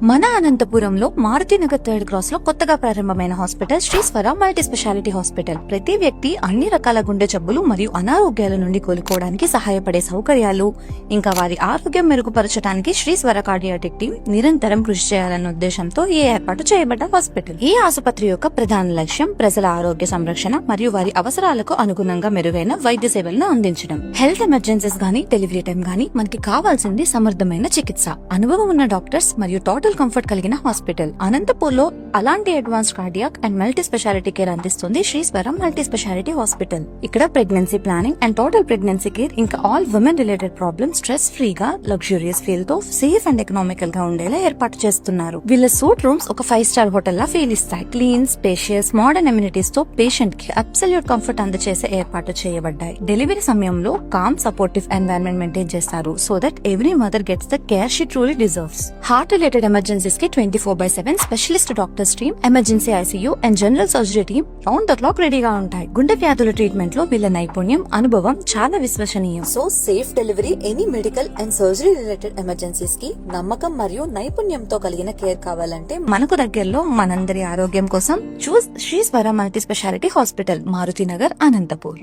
మన అనంతపురంలో Maruthi Nagar third cross లో కొత్తగా ప్రారంభమైన హాస్పిటల్ శ్రీస్వర మల్టీ స్పెషాలిటీ హాస్పిటల్. ప్రతి వ్యక్తి అన్ని రకాల గుండె జబ్బులు మరియు అనారోగ్యాల నుండి కోలుకోవడానికి సహాయపడే సౌకర్యాలు, ఇంకా వారి ఆరోగ్యం మెరుగుపరచడానికి శ్రీస్వర కార్డియాటిక్ టీం నిరంతరం కృషి చేయాలన్న ఉద్దేశంతో ఈ ఏర్పాటు చేయబడ్డ హాస్పిటల్. ఈ ఆసుపత్రి యొక్క ప్రధాన లక్ష్యం ప్రజల ఆరోగ్య సంరక్షణ మరియు వారి అవసరాలకు అనుగుణంగా మెరుగైన వైద్య సేవలను అందించడం. హెల్త్ ఎమర్జెన్సీస్ గానీ, డెలివరీ టైం గానీ మనకి కావాల్సింది సమర్థమైన చికిత్స, అనుభవం ఉన్న డాక్టర్స్ మరియు టోటల్ కంఫర్ట్ కలిగిన హాస్పిటల్. అనంతపూర్ లో అలాంటి advanced cardiac and multi speciality care అందిస్తుంది శ్రీస్వర మల్టీ స్పెషాలిటీ హాస్పిటల్. ఇక్కడ pregnancy planning and total pregnancy care, ఇంకా all women related problems stress ఫ్రీగా, లగ్జూరియస్ ఫీల్ తో సేఫ్ అండ్ ఎకనామికల్ గా ఉండేలా ఏర్పాటు చేస్తున్నారు. వీళ్ళ సూట్ రూమ్స్ ఒక 5 స్టార్ హోటల్ లా ఫీల్ ఇస్తాయి. క్లీన్, స్పేషియస్, మోడర్న్ అమ్యూనిటీస్ తో పేషెంట్ కి అబ్సల్యూట్ కంఫర్ట్ అందజేసే ఏర్పాటు చేయబడ్డాయి. డెలివరీ సమయంలో కామ్, సపోర్టివ్ ఎన్వైరన్మెంట్ మెయింటైన్ చేస్తారు, so that every mother gets the care she truly deserves. Heart related emergencies కి 24/7 specialist doctors team, emergency ICU and general surgery team round the clock రెడీగా ఉంటాయి. గుండె వ్యాధుల ట్రీట్మెంట్ లో వీళ్ళ నైపుణ్యం, అనుభవం చాలా విశ్వసనీయం. So safe delivery, any medical and surgery related emergencies కి నమ్మకం మరియు నైపుణ్యంతో కలిగిన కేర్ కావాలంటే మనకు దగ్గరలో మనందరి ఆరోగ్యం కోసం choose Sriswara multi speciality hospital, Marutinagar, Anantapur.